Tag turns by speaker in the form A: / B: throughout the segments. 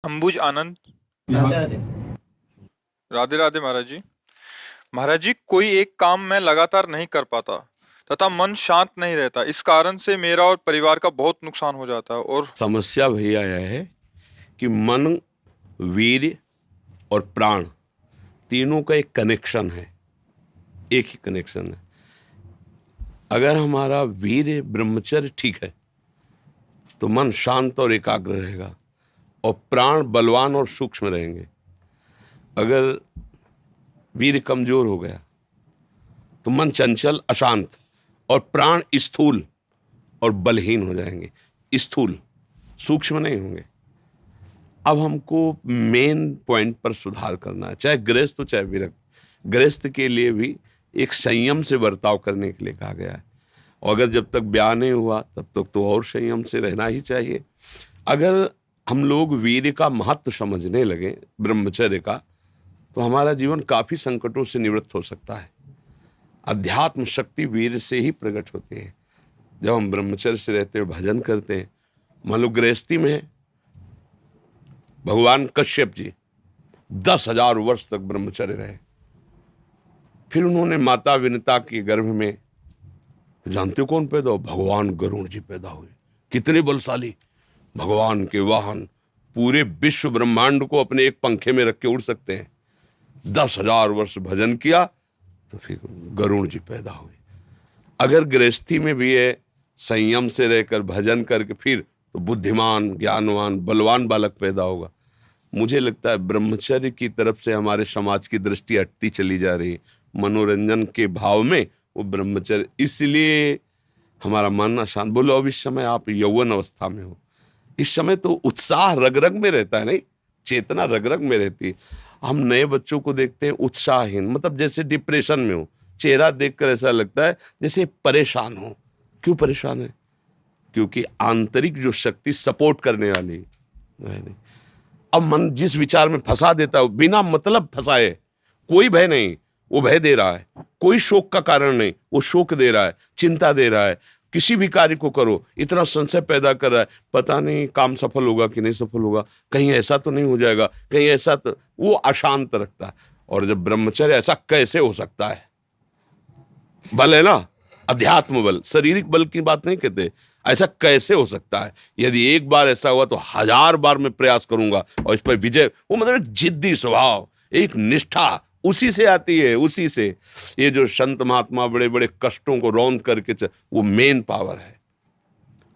A: अंबुज आनंद।
B: राधे राधे।
A: राधे राधे महाराज जी। महाराज जी, कोई एक काम मैं लगातार नहीं कर पाता तथा मन शांत नहीं रहता। इस कारण से मेरा और परिवार का बहुत नुकसान हो जाता है। और
C: समस्या भैया यह है कि मन, वीर्य और प्राण तीनों का एक कनेक्शन है, एक ही कनेक्शन है। अगर हमारा वीर्य ब्रह्मचर्य ठीक है तो मन शांत और एकाग्र रहेगा और प्राण बलवान और सूक्ष्म रहेंगे। अगर वीर्य कमजोर हो गया तो मन चंचल, अशांत और प्राण स्थूल और बलहीन हो जाएंगे। स्थूल, सूक्ष्म नहीं होंगे। अब हमको मेन पॉइंट पर सुधार करना है, चाहे गृहस्थ हो चाहे विरक्त। गृहस्थ के लिए भी एक संयम से बर्ताव करने के लिए कहा गया है, और अगर जब तक ब्याह नहीं हुआ तब तक तो और संयम से रहना ही चाहिए। अगर हम लोग वीर्य का महत्व समझने लगे, ब्रह्मचर्य का, तो हमारा जीवन काफ़ी संकटों से निवृत्त हो सकता है। अध्यात्म शक्ति वीर्य से ही प्रकट होती है। जब हम ब्रह्मचर्य से रहते हैं, भजन करते हैं, मान लो गृहस्थी में है, भगवान कश्यप जी 10,000 वर्ष तक ब्रह्मचर्य रहे। फिर उन्होंने माता विनता के गर्भ में, जानते हो कौन पैदा हो? भगवान गरुड़ जी पैदा हुए। कितने बलशाली, भगवान के वाहन, पूरे विश्व ब्रह्मांड को अपने एक पंखे में रख के उड़ सकते हैं। 10,000 वर्ष भजन किया तो फिर गरुड़ जी पैदा हुए। अगर गृहस्थी में भी है, संयम से रहकर भजन करके, फिर तो बुद्धिमान, ज्ञानवान, बलवान बालक पैदा होगा। मुझे लगता है ब्रह्मचर्य की तरफ से हमारे समाज की दृष्टि हटती चली जा रही है। मनोरंजन के भाव में वो ब्रह्मचर्य, इसलिए हमारा मन अशांत। बोलो, अब इस समय आप यौवन अवस्था में हो, इस समय तो उत्साह रग रग में रहता है, नहीं, चेतना रग रग में रहती है। हम नए बच्चों को देखते हैं उत्साहहीन, मतलब जैसे डिप्रेशन में हो। चेहरा देखकर ऐसा लगता है जैसे परेशान हो। क्यों परेशान है? क्योंकि आंतरिक जो शक्ति सपोर्ट करने वाली है नहीं। अब मन जिस विचार में फंसा देता है, बिना मतलब फंसाए, कोई भय नहीं, वो भय दे रहा है। कोई शोक का कारण नहीं, वो शोक दे रहा है, चिंता दे रहा है। किसी भी कार्य को करो, इतना संशय पैदा कर रहा है, पता नहीं काम सफल होगा कि नहीं सफल होगा, कहीं ऐसा तो नहीं हो जाएगा, कहीं ऐसा तो, वो अशांत रखता है। और जब ब्रह्मचर्य, ऐसा कैसे हो सकता है? बल है ना, अध्यात्म बल, शारीरिक बल की बात नहीं कहते। ऐसा कैसे हो सकता है? यदि एक बार ऐसा हुआ तो 1000 बार मैं प्रयास करूंगा और इस पर विजय। वो मतलब जिद्दी स्वभाव, एक निष्ठा उसी से आती है, उसी से। ये जो संत महात्मा बड़े बड़े कष्टों को रौंद करके वो मेन पावर है।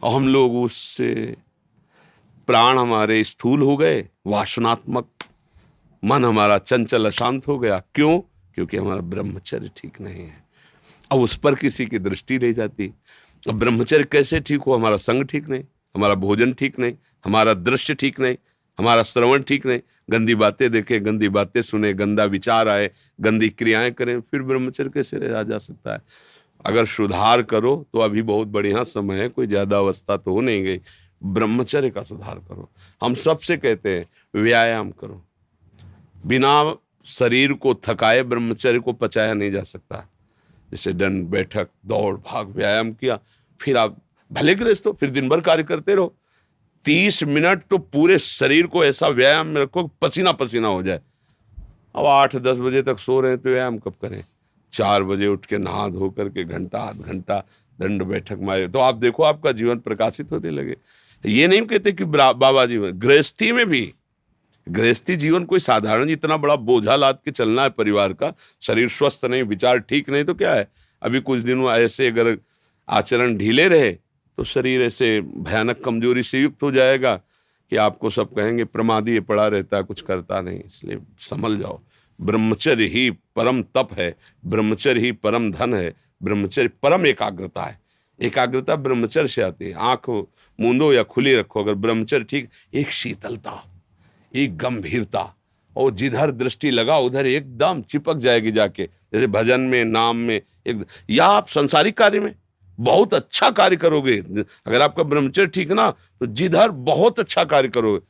C: और हम लोग उससे, प्राण हमारे स्थूल हो गए, वासनात्मक, मन हमारा चंचल अशांत हो गया। क्यों? क्योंकि हमारा ब्रह्मचर्य ठीक नहीं है। अब उस पर किसी की दृष्टि नहीं जाती। अब ब्रह्मचर्य कैसे ठीक हो? हमारा संग ठीक नहीं, हमारा भोजन ठीक नहीं, हमारा दृश्य ठीक नहीं, हमारा श्रवण ठीक नहीं, गंदी बातें देखें, गंदी बातें सुने, गंदा विचार आए, गंदी क्रियाएं करें, फिर ब्रह्मचर्य कैसे रहा जा सकता है? अगर सुधार करो तो अभी बहुत बढ़िया समय है, कोई ज़्यादा अवस्था तो हो नहीं गई। ब्रह्मचर्य का सुधार करो। हम सबसे कहते हैं व्यायाम करो। बिना शरीर को थकाए ब्रह्मचर्य को पचाया नहीं जा सकता। जैसे दंड बैठक, दौड़ भाग, व्यायाम किया, फिर आप भले गृहस्थ हो, फिर दिन भर कार्य करते रहो। 30 मिनट तो पूरे शरीर को ऐसा व्यायाम में रखो पसीना पसीना हो जाए। अब 8-10 बजे तक सो रहे हैं तो व्यायाम कब करें? 4 बजे उठ के नहा धो करके घंटा आध घंटा दंड बैठक मारे तो आप देखो आपका जीवन प्रकाशित होने लगे। ये नहीं कहते कि बाबा जीवन, गृहस्थी में भी, गृहस्थी जीवन कोई साधारण इतना बड़ा बोझा लाद के चलना है परिवार का। शरीर स्वस्थ नहीं, विचार ठीक नहीं तो क्या है? अभी कुछ दिनों ऐसे अगर आचरण ढीले रहे तो शरीर ऐसे भयानक कमजोरी से युक्त हो जाएगा कि आपको सब कहेंगे प्रमादी, ये पड़ा रहता है, कुछ करता नहीं। इसलिए संभल जाओ। ब्रह्मचर्य ही परम तप है, ब्रह्मचर्य ही परम धन है, ब्रह्मचर्य परम एकाग्रता है। एकाग्रता ब्रह्मचर्य से आती है। आंख मूंदो या खुली रखो, अगर ब्रह्मचर्य ठीक, एक शीतलता, एक गंभीरता, और जिधर दृष्टि लगा उधर एकदम चिपक जाएगी जाके। जैसे भजन में, नाम में, एक, या आप संसारिक कार्य में बहुत अच्छा कार्य करोगे। अगर आपका ब्रह्मचर्य ठीक ना तो जिधर बहुत अच्छा कार्य करोगे।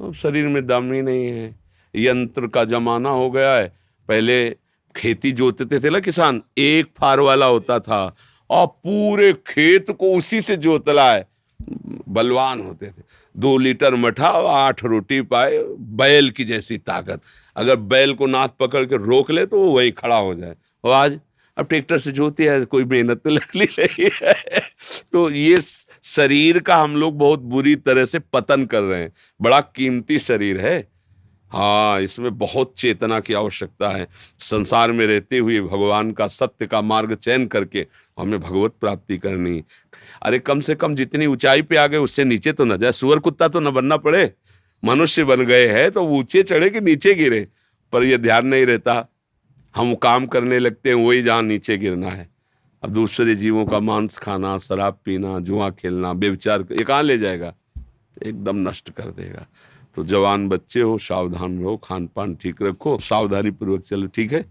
C: अब शरीर में दम ही नहीं है, यंत्र का जमाना हो गया है। पहले खेती जोतते थे ना किसान, एक फार वाला होता था और पूरे खेत को उसी से जोतला है, बलवान होते थे। 2 लीटर मठा और 8 रोटी पाए, बैल की जैसी ताकत। अगर बैल को नाथ पकड़ के रोक ले तो वो वहीं खड़ा हो जाए। और आज अब ट्रैक्टर से जोती है, कोई मेहनत तो लगनी नहीं है। तो ये शरीर का हम लोग बहुत बुरी तरह से पतन कर रहे हैं। बड़ा कीमती शरीर है, हाँ, इसमें बहुत चेतना की आवश्यकता है। संसार में रहते हुए भगवान का सत्य का मार्ग चयन करके हमें भगवत प्राप्ति करनी। अरे कम से कम जितनी ऊंचाई पे आ गए उससे नीचे तो न जाए, सुअर कुत्ता तो न बनना पड़े। मनुष्य बन गए हैं तो ऊंचे चढ़े कि नीचे गिरे, पर यह ध्यान नहीं रहता। हम काम करने लगते हैं वही जहाँ नीचे गिरना है। अब दूसरे जीवों का मांस खाना, शराब पीना, जुआ खेलना, व्यभिचार, ये कहाँ ले जाएगा? एकदम नष्ट कर देगा। तो जवान बच्चे हो, सावधान रहो, खान पान ठीक रखो, सावधानी पूर्वक चलो, ठीक है।